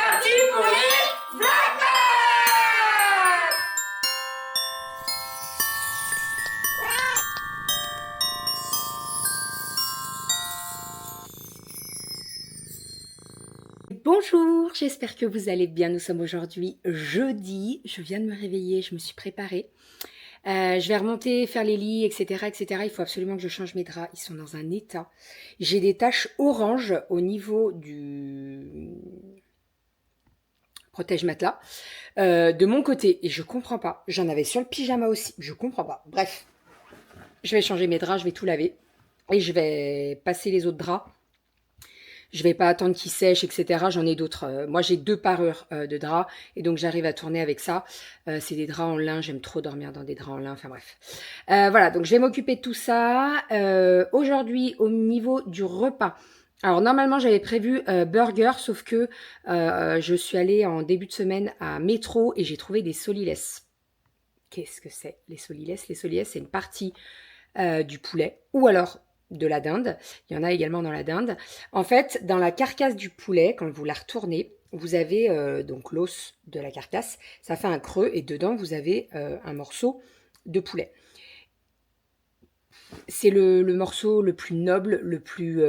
parti pour les Vlogmas. Bonjour, j'espère que vous allez bien. Nous sommes aujourd'hui jeudi. Je viens de me réveiller, je me suis préparée. Je vais remonter, faire les lits, etc., etc. Il faut absolument que je change mes draps. Ils sont dans un état. J'ai des taches orange au niveau du protège-matelas de mon côté. Et je comprends pas. J'en avais sur le pyjama aussi. Je comprends pas. Bref, je vais changer mes draps, je vais tout laver. Et je vais passer les autres draps. Je vais pas attendre qu'ils sèchent, etc. J'en ai d'autres. Moi, j'ai 2 parures de draps et donc j'arrive à tourner avec ça. C'est des draps en lin. J'aime trop dormir dans des draps en lin. Enfin bref. Voilà, donc je vais m'occuper de tout ça. Aujourd'hui, au niveau du repas. Alors normalement, j'avais prévu burger, sauf que je suis allée en début de semaine à Métro et j'ai trouvé des solilès. Qu'est-ce que c'est les solilès? Les solilès, c'est une partie du poulet ou alors de la dinde. Il y en a également dans la dinde. En fait, dans la carcasse du poulet, quand vous la retournez, vous avez donc l'os de la carcasse. Ça fait un creux et dedans, vous avez un morceau de poulet. C'est le morceau le plus noble, le plus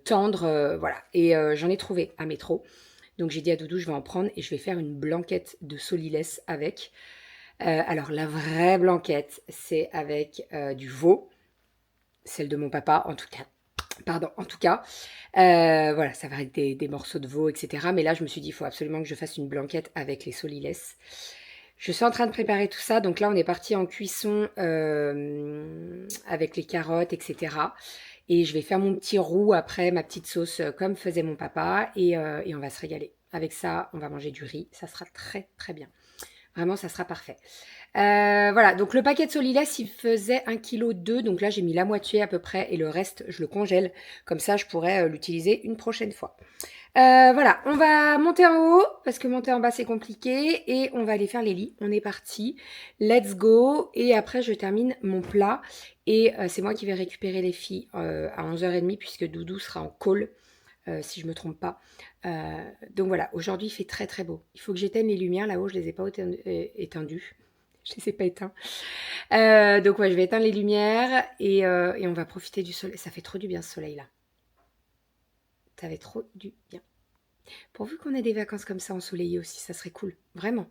tendre, voilà. Et j'en ai trouvé à Métro. Donc j'ai dit à Doudou, je vais en prendre et je vais faire une blanquette de solilès avec. Alors la vraie blanquette, c'est avec du veau. Celle de mon papa, en tout cas. Pardon, en tout cas. Voilà, ça va être des morceaux de veau, etc. Mais là, je me suis dit, il faut absolument que je fasse une blanquette avec les solilès. Je suis en train de préparer tout ça. Donc là, on est parti en cuisson avec les carottes, etc. Et je vais faire mon petit roux après, ma petite sauce, comme faisait mon papa. Et on va se régaler. Avec ça, on va manger du riz. Ça sera très, très bien. Vraiment, ça sera parfait. Voilà, donc le paquet de solilès, il faisait 1,2 kg. Donc là, j'ai mis la moitié à peu près et le reste, je le congèle. Comme ça, je pourrais l'utiliser une prochaine fois. Voilà, on va monter en haut parce que monter en bas, c'est compliqué. Et on va aller faire les lits. On est parti. Let's go. Et après, je termine mon plat. Et c'est moi qui vais récupérer les filles à 11h30 puisque Doudou sera en call. Si je me trompe pas. Donc voilà, aujourd'hui il fait très très beau. Il faut que j'éteigne les lumières là-haut, je les ai pas éteindues. Je les ai pas éteints. Donc ouais, je vais éteindre les lumières et on va profiter du soleil. Ça fait trop du bien ce soleil là. Ça fait trop du bien. Pourvu qu'on ait des vacances comme ça ensoleillées aussi, ça serait cool. Vraiment.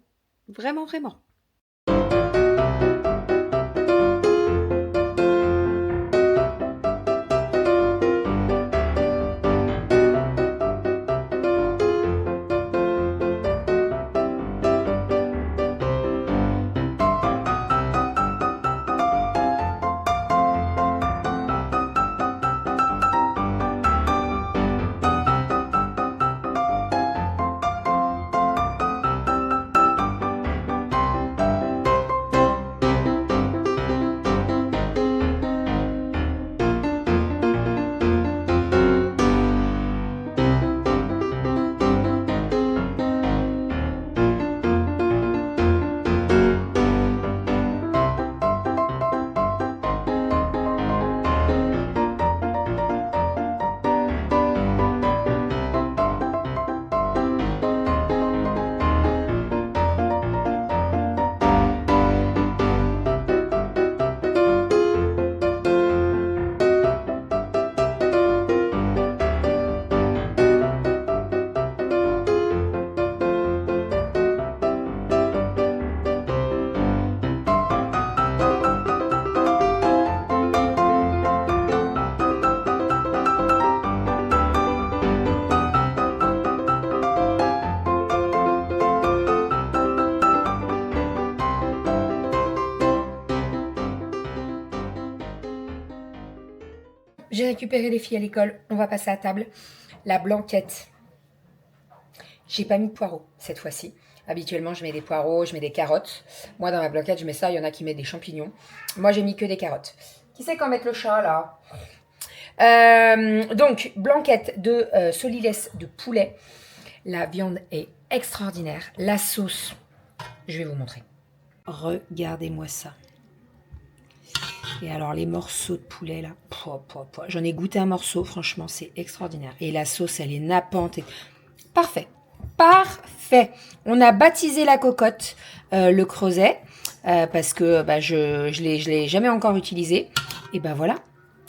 Vraiment, vraiment. J'ai récupéré les filles à l'école, on va passer à table. La blanquette. J'ai pas mis de poireaux cette fois-ci. Habituellement, je mets des poireaux, je mets des carottes. Moi, dans ma blanquette, je mets ça. Il y en a qui mettent des champignons. Moi, j'ai mis que des carottes. Qui c'est qu'en mettre le chat, là? Donc, blanquette de solilès de poulet. La viande est extraordinaire. La sauce, je vais vous montrer. Regardez-moi ça. Et alors, les morceaux de poulet, là, j'en ai goûté un morceau, franchement, c'est extraordinaire. Et la sauce, elle est nappante. Parfait. Parfait. fait. On a baptisé la cocotte, le creuset, parce que je l'ai jamais encore utilisé. Et ben voilà,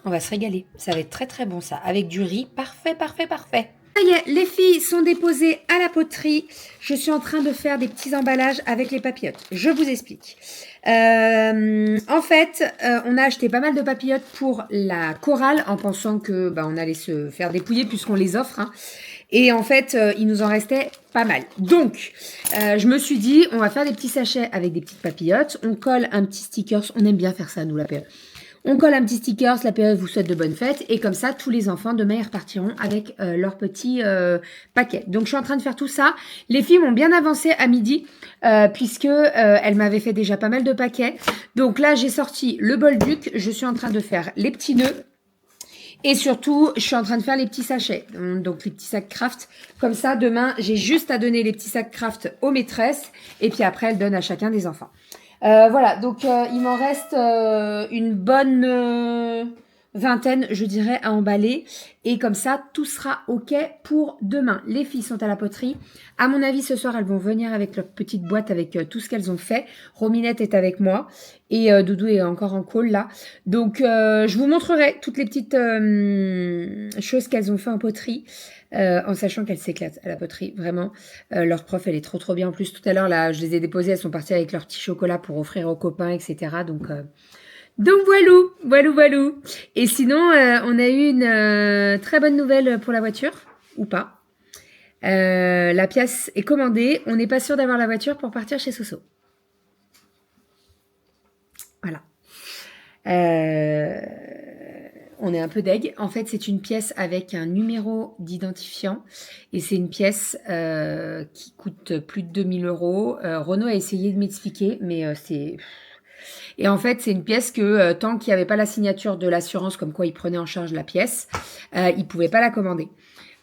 on va se régaler. Ça va être très très bon ça, avec du riz. Parfait, parfait, parfait. Ça y est, les filles sont déposées à la poterie. Je suis en train de faire des petits emballages avec les papillotes. Je vous explique. En fait, on a acheté pas mal de papillotes pour la chorale en pensant que on allait se faire dépouiller puisqu'on les offre. Hein. Et en fait, il nous en restait pas mal. Donc, je me suis dit, on va faire des petits sachets avec des petites papillotes. On colle un petit stickers. On aime bien faire ça, nous, la période. On colle un petit sticker, la période vous souhaite de bonnes fêtes. Et comme ça, tous les enfants, demain, ils repartiront avec leur petit paquet. Donc, je suis en train de faire tout ça. Les filles m'ont bien avancé à midi, puisque elles m'avaient fait déjà pas mal de paquets. Donc là, j'ai sorti le bol duc. Je suis en train de faire les petits nœuds. Et surtout, je suis en train de faire les petits sachets. Donc, les petits sacs craft. Comme ça, demain, j'ai juste à donner les petits sacs craft aux maîtresses. Et puis après, elles donnent à chacun des enfants. Voilà, donc il m'en reste une bonne vingtaine, je dirais, à emballer. Et comme ça, tout sera OK pour demain. Les filles sont à la poterie. À mon avis, ce soir, elles vont venir avec leur petite boîte avec tout ce qu'elles ont fait. Rominette est avec moi. Et Doudou est encore en call, là. Donc, je vous montrerai toutes les petites choses qu'elles ont fait en poterie. En sachant qu'elles s'éclatent à la poterie, vraiment. Leur prof, elle est trop trop bien. En plus, tout à l'heure, là, je les ai déposées, elles sont parties avec leur petit chocolat pour offrir aux copains, etc. Donc voilou. Et sinon, on a eu une très bonne nouvelle pour la voiture, ou pas. La pièce est commandée. On n'est pas sûr d'avoir la voiture pour partir chez Soso. Voilà. On est un peu deg. En fait, c'est une pièce avec un numéro d'identifiant. Et c'est une pièce qui coûte plus de 2000 €. Renaud a essayé de m'expliquer, mais c'est... Et en fait, c'est une pièce que tant qu'il n'y avait pas la signature de l'assurance comme quoi il prenait en charge la pièce, il ne pouvait pas la commander.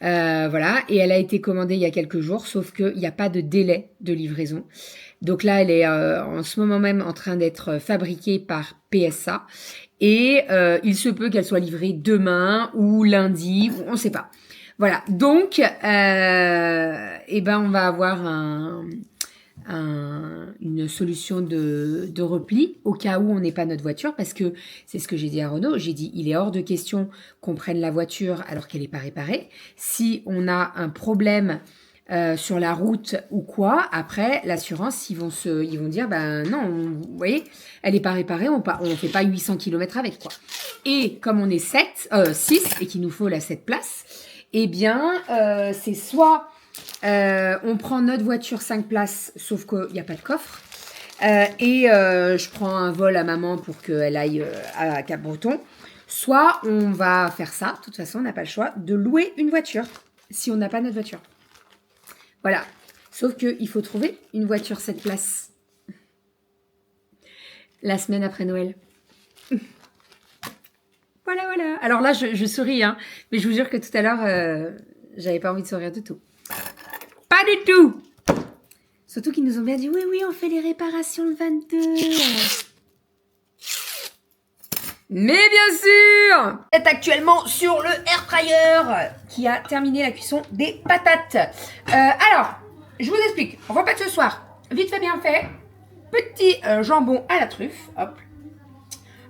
Voilà, et elle a été commandée il y a quelques jours, sauf qu'il n'y a pas de délai de livraison. Donc là, elle est en ce moment même en train d'être fabriquée par PSA. Et il se peut qu'elle soit livrée demain ou lundi, on ne sait pas. Voilà, donc, on va avoir une solution de repli au cas où on n'ait pas notre voiture, parce que c'est ce que j'ai dit à Renaud. J'ai dit, il est hors de question qu'on prenne la voiture alors qu'elle n'est pas réparée. Si on a un problème sur la route ou quoi, après l'assurance, ils vont dire non, vous voyez, elle n'est pas réparée, on fait pas 800 km avec, quoi. Et comme on est 6 et qu'il nous faut la 7 places, eh bien c'est soit on prend notre voiture 5 places, sauf qu'il n'y a pas de coffre, et je prends un vol à maman pour qu'elle aille à Cap-Breton, soit on va faire ça, de toute façon on n'a pas le choix, de louer une voiture si on n'a pas notre voiture. Voilà, sauf qu'il faut trouver une voiture 7 places la semaine après Noël. Voilà. Alors là, je souris, hein, mais je vous jure que tout à l'heure, j'avais pas envie de sourire du tout. Pas du tout. Surtout qu'ils nous ont bien dit, oui, on fait les réparations le 22. Mais bien sûr, c'est actuellement sur le air fryer qui a terminé la cuisson des patates. Alors, je vous explique. Repas de ce soir, vite fait bien fait. Petit jambon à la truffe, hop.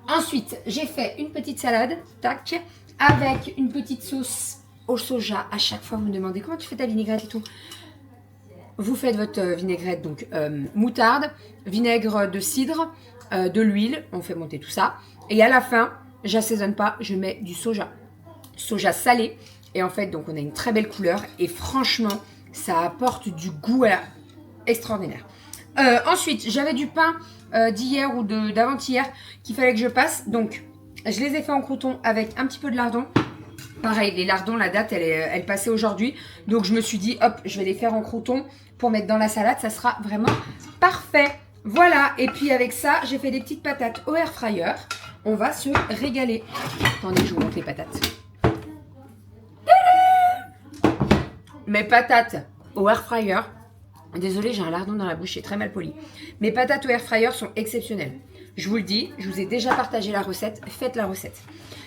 Ensuite, j'ai fait une petite salade, tac, avec une petite sauce au soja. À chaque fois, vous me demandez comment tu fais ta vinaigrette et tout. Vous faites votre vinaigrette, donc moutarde, vinaigre de cidre, de l'huile, on fait monter tout ça. Et à la fin, j'assaisonne pas, je mets du soja. Soja salé. Et en fait, donc on a une très belle couleur. Et franchement, ça apporte du goût extraordinaire. Ensuite, j'avais du pain d'hier ou d'avant-hier qu'il fallait que je passe. Donc, je les ai fait en crouton avec un petit peu de lardon. Pareil, les lardons, la date, elle passait aujourd'hui. Donc, je me suis dit, hop, je vais les faire en crouton pour mettre dans la salade. Ça sera vraiment parfait. Voilà. Et puis, avec ça, j'ai fait des petites patates au air fryer. On va se régaler. Attendez, je vous montre les patates. Mes patates au air fryer. Désolée, j'ai un lardon dans la bouche, c'est très mal poli. Mes patates au air fryer sont exceptionnelles. Je vous le dis, je vous ai déjà partagé la recette. Faites la recette.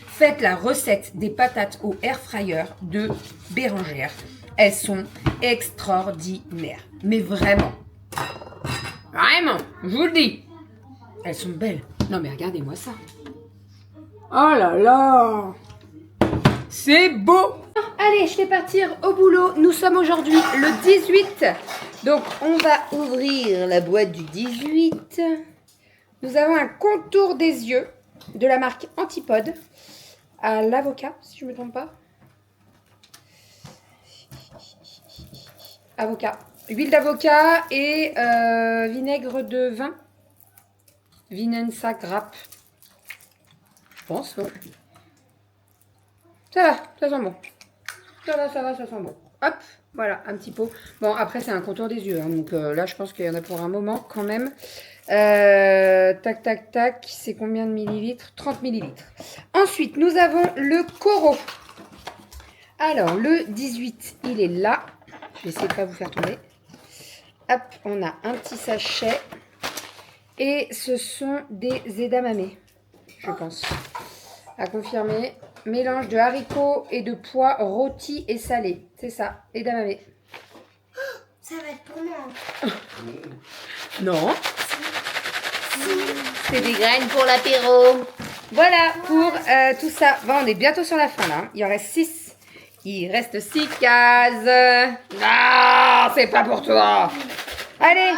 Faites la recette des patates au air fryer de Bérangère. elles sont extraordinaires. Mais vraiment. Vraiment, je vous le dis. Elles sont belles. Non mais regardez-moi ça. Oh là là. C'est beau. Allez, je vais partir au boulot. Nous sommes aujourd'hui le 18. Donc, on va ouvrir la boîte du 18. Nous avons un contour des yeux de la marque Antipode à l'avocat, si je ne me trompe pas. Avocat. Huile d'avocat et vinaigre de vin. Vinensa grappe. Je pense, ouais. Ça va, ça sent bon. Ça sent bon. Hop, voilà, un petit pot. Bon, après, c'est un contour des yeux. Hein, donc là, je pense qu'il y en a pour un moment quand même. Tac, tac, tac. C'est combien de millilitres? 30 millilitres. Ensuite, nous avons le Coro. Alors, le 18, il est là. Je vais essayer de ne pas vous faire tomber. Hop, on a un petit sachet. Et ce sont des edamame, je pense. À confirmer. Mélange de haricots et de pois rôtis et salés. C'est ça, edamame. Ça va être pour moi. Non. C'est des graines pour l'apéro. Voilà pour tout ça. Bon, on est bientôt sur la fin là. Hein. Il en reste 6. Il reste 6 cases. Non, c'est pas pour toi. Allez,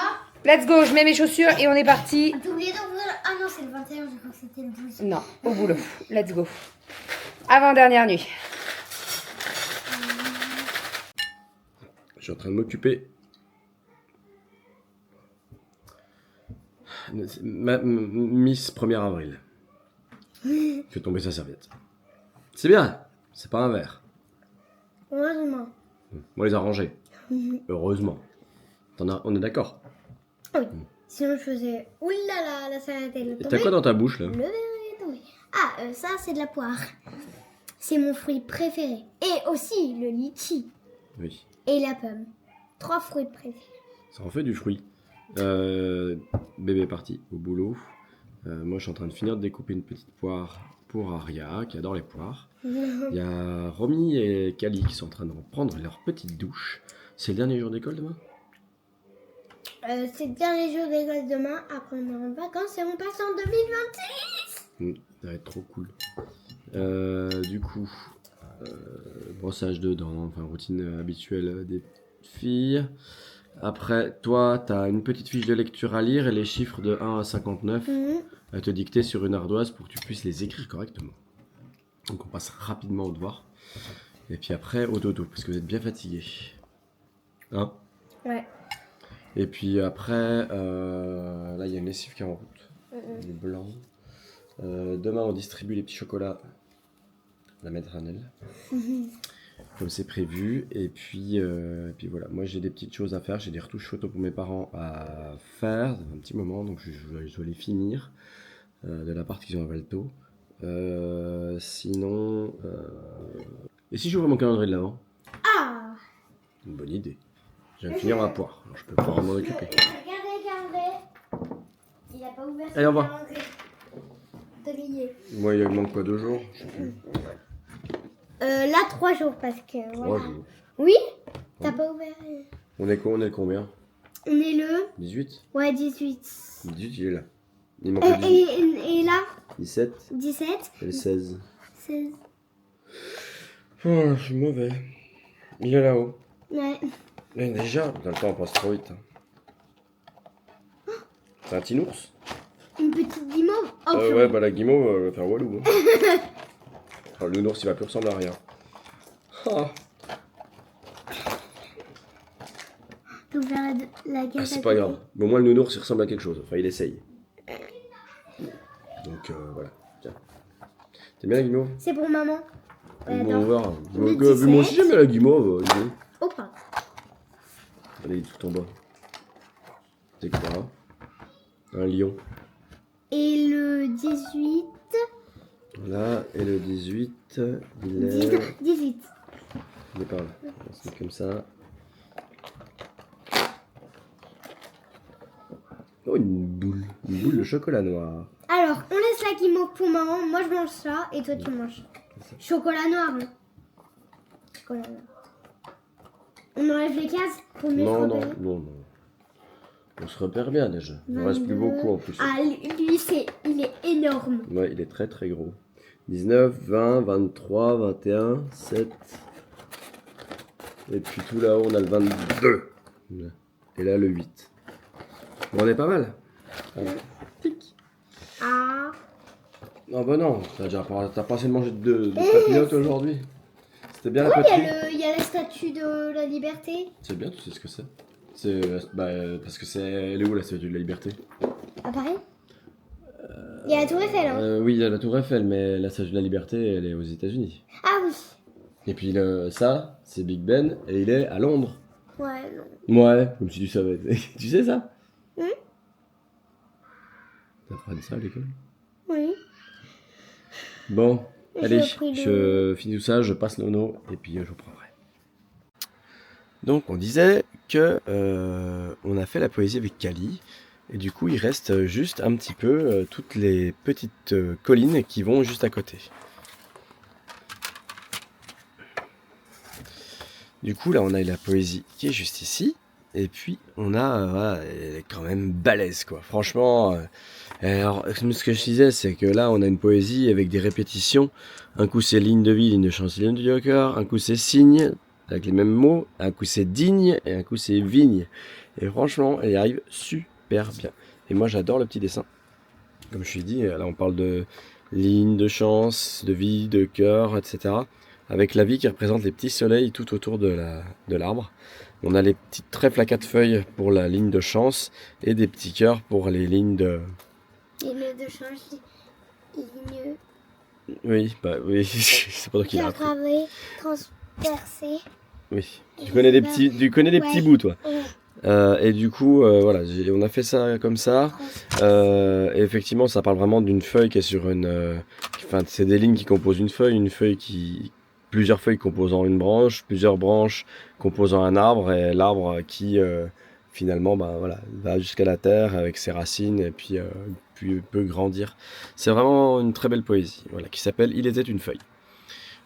let's go. Je mets mes chaussures et on est parti. T'as oublié d'ouvrir. Ah non, c'est le 21, je crois que c'était le 12. Non, au boulot. Let's go. Avant-dernière nuit. Je suis en train de m'occuper. Miss 1er avril. Fait tomber sa serviette. C'est bien, c'est pas un verre. Heureusement. On les a rangés. Heureusement. On est d'accord. Oui. Sinon, je faisais. Oulala, la salade elle est Et tombée. t'as quoi dans ta bouche là? Le verre est tombé. Ah, ça, c'est de la poire. C'est mon fruit préféré. Et aussi le litchi. Oui. Et la pomme. 3 fruits préférés. Ça en fait du fruit. Bébé est parti au boulot. Moi je suis en train de finir de découper une petite poire pour Aria qui adore les poires. Il y a Romy et Kali qui sont en train de reprendre leur petite douche. C'est le dernier jour d'école demain? C'est le dernier jour d'école demain. Après, on est en vacances et on passe en 2026. Ça va être trop cool. Du coup, brossage de dents, enfin routine habituelle des filles. Après, toi, tu as une petite fiche de lecture à lire et les chiffres de 1 à 59 à te dicter sur une ardoise pour que tu puisses les écrire correctement. Donc on passe rapidement au devoir. Et puis après, au dodo, parce que vous êtes bien fatigués. Hein? Ouais. Et puis après, là, il y a une lessive qui est en route. Il est blanc. Demain, on distribue les petits chocolats à la maternelle. Comme c'est prévu. Et puis voilà, moi j'ai des petites choses à faire. J'ai des retouches photos pour mes parents à faire. Ça fait un petit moment, donc je dois les finir. De l'appart qu'ils ont à Valto. Sinon... Et si j'ouvre mon calendrier de l'avant? Ah! Une bonne idée. Je viens de finir ma poire. Alors je peux pas m'en occuper. Regardez. Il a pas ouvert son Allez, au revoir. calendrier. Tablier. Moi, il manque quoi, 2 jours? Je sais plus. Là, 3 jours parce que. 3 Voilà. jours. Oui? T'as pas ouvert. On est quoi? On est combien? On est le. 18? Ouais, 18. 18, il est là. Il manque le 18. Et là, 17 17. et le 16. 16. Oh, je suis mauvais. Il est là-haut. Ouais. Mais déjà, putain, le temps passe trop vite. C'est un petit ours? Une petite guimauve. Oh, Ouais, bah la guimauve va faire walou. Hein. Oh, le nounours, il va plus ressembler à rien. Ah, T'as ouvert la gâte. c'est pas grave. Bon, moi, le nounours, il ressemble à quelque chose. Enfin, il essaye. Donc, voilà. Tiens. T'aimes bien la guimauve? C'est pour maman. Bon, Attends. on verra. Le Moi aussi, 17. j'aime bien la guimauve. dis donc. Oh, pardon. Allez, il est tout en bas. C'est quoi? Un lion. Et le 18. Voilà, et le 18, il est, 18. il est par là. On se met comme ça. Oh, une boule de chocolat noir. Alors, on laisse la guimauve pour maman. Moi, je mange ça et toi, tu manges. Chocolat noir. Hein. Chocolat noir. On enlève les cases pour mieux se Non, non, repérer. non, non. On se repère bien déjà. Il ne reste plus 22. beaucoup en plus. Ah, lui, il est énorme. Ouais, il est très très gros. 19, 20, 23, 21, 7. Et puis tout là-haut, on a le 22. Et là, le 8. Bon, on est pas mal. Tic. Ah. Non, bah non, t'as pas assez mangé de papillotes aujourd'hui. C'était bien la poterie. Il y a la statue de la liberté. C'est bien, tu sais ce que c'est. C'est parce que elle est où la statue de la liberté? À Paris. Il y a la Tour Eiffel, hein. Oui, il y a la Tour Eiffel, mais la statue de la liberté, elle est aux États-Unis. Ah oui. Et puis ça, c'est Big Ben, et il est à Londres. Ouais, non. Ouais, comme si tu savais. Tu sais ça? T'apprends ça à l'école? Oui. Bon, J'ai allez, pris je finis tout ça, je passe l'ono, et puis je vous prendrai. Donc on disait que on a fait la poésie avec Kali, et du coup il reste juste un petit peu toutes les petites collines qui vont juste à côté. Du coup là on a la poésie qui est juste ici, et puis on a, voilà, elle est quand même balèze quoi, franchement. Alors ce que je disais c'est que là on a une poésie avec des répétitions, un coup c'est ligne de vie, ligne de chance, ligne de joker, un coup c'est signe, avec les mêmes mots, un coup c'est digne et un coup c'est vigne. Et franchement, elle y arrive super bien. Et moi j'adore le petit dessin. Comme je suis dit, là on parle de ligne, de chance, de vie, de cœur, etc. Avec la vie qui représente les petits soleils tout autour de l'arbre. On a les petites trèfles à 4 feuilles pour la ligne de chance et des petits cœurs pour les lignes de... Ligne de change. Ligne. Oui, bah oui, c'est pas toi qui l'as Cœur appris. gravé. Transpercé. Oui, tu connais des petits bouts toi. Ouais. Et du coup, voilà, on a fait ça comme ça. Et effectivement, ça parle vraiment d'une feuille qui est sur une... Enfin, c'est des lignes qui composent une feuille qui... Plusieurs feuilles composant une branche, plusieurs branches composant un arbre, et l'arbre qui, finalement, bah, voilà, va jusqu'à la terre avec ses racines, et puis peut grandir. C'est vraiment une très belle poésie, voilà, qui s'appelle « Il était une feuille ».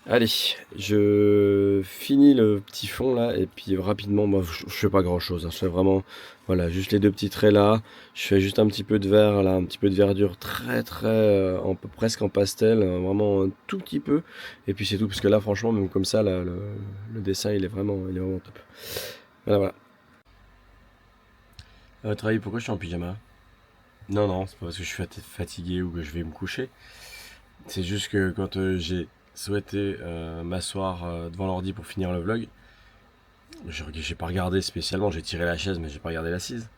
Allez, je finis le petit fond là et puis rapidement, moi je fais pas grand chose, hein, je fais vraiment, voilà, juste les deux petits traits là, je fais juste un petit peu de vert là, un petit peu de verdure très presque en pastel, vraiment un tout petit peu, et puis c'est tout, parce que là franchement même comme ça là, le dessin il est vraiment top. Voilà. Travail, pourquoi je suis en pyjama? Non, c'est pas parce que je suis fatigué ou que je vais me coucher, c'est juste que quand j'ai souhaité m'asseoir devant l'ordi pour finir le vlog, j'ai pas regardé spécialement, j'ai tiré la chaise mais j'ai pas regardé l'assise.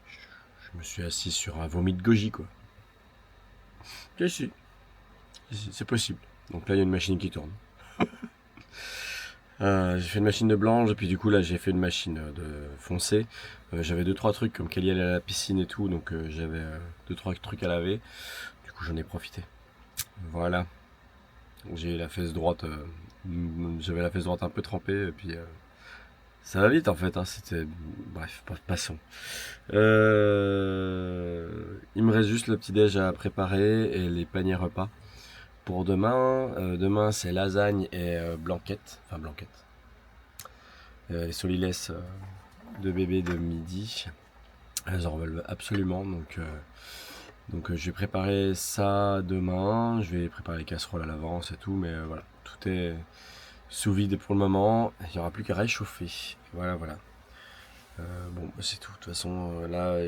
Je me suis assis sur un vomi de goji quoi. Si, c'est possible. Donc là il y a une machine qui tourne. J'ai fait une machine de blanche et puis du coup là j'ai fait une machine de foncé. J'avais 2-3 trucs comme Kelly allait à la piscine et tout, donc j'avais 2-3 trucs à laver. Du coup j'en ai profité. Voilà. J'ai la fesse droite, j'avais la fesse droite un peu trempée, et puis ça va vite en fait, hein, c'était... Bref, passons. Il me reste juste le petit déj à préparer et les paniers repas. Pour demain, demain c'est lasagne et blanquette, les solilès de bébé de midi, elles en veulent absolument, donc je vais préparer ça demain, je vais préparer les casseroles à l'avance et tout, mais voilà, tout est sous vide pour le moment, il n'y aura plus qu'à réchauffer, voilà. Bon, c'est tout, de toute façon, là,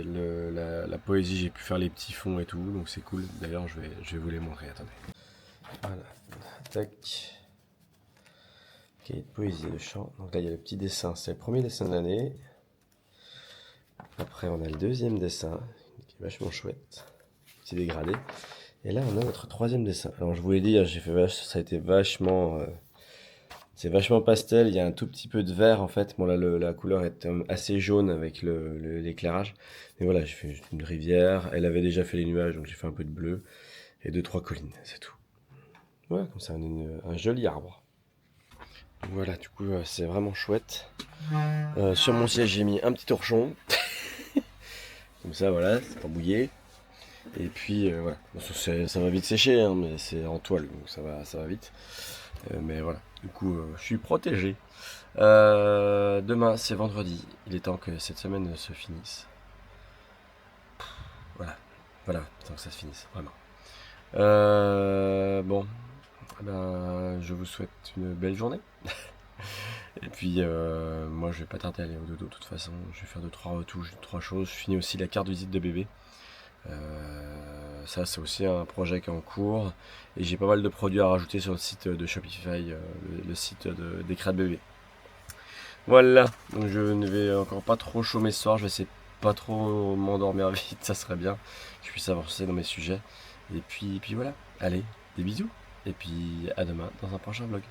la poésie, j'ai pu faire les petits fonds et tout, donc c'est cool, d'ailleurs, je vais vous les montrer, attendez. Voilà, tac. Ok, poésie, le chant, donc là, il y a le petit dessin, c'est le premier dessin de l'année. Après, on a le deuxième dessin, qui est vachement chouette. Petit dégradé. Et là, on a notre troisième dessin. Alors, je vous l'ai dit, ça a été vachement... c'est vachement pastel. Il y a un tout petit peu de vert, en fait. Bon, là, la couleur est assez jaune avec l'éclairage. Mais voilà, j'ai fait une rivière. Elle avait déjà fait les nuages, donc j'ai fait un peu de bleu. Et 2-3 collines, c'est tout. Voilà, comme ça, on a un joli arbre. Donc voilà, du coup, c'est vraiment chouette. Sur mon siège, j'ai mis un petit torchon. Comme ça, voilà, c'est pas mouillé. Et puis voilà, ça va vite sécher, hein, mais c'est en toile, donc ça va vite. Mais voilà, du coup, je suis protégé. Demain, c'est vendredi. Il est temps que cette semaine se finisse. Voilà, voilà, tant que ça se finisse, vraiment. Bon, ben, je vous souhaite une belle journée. Et puis, moi, je vais pas tarder à aller au dodo de toute façon. Je vais faire 2-3 retouches, 2-3 choses. Je finis aussi la carte visite de bébé. Ça, c'est aussi un projet qui est en cours. Et j'ai pas mal de produits à rajouter sur le site de Shopify, le site des crêpes bébé. Voilà, donc je ne vais encore pas trop chômer ce soir. Je vais essayer de pas trop m'endormir vite, ça serait bien. Que je puisse avancer dans mes sujets. Et puis voilà. Allez, des bisous. Et puis à demain dans un prochain vlog.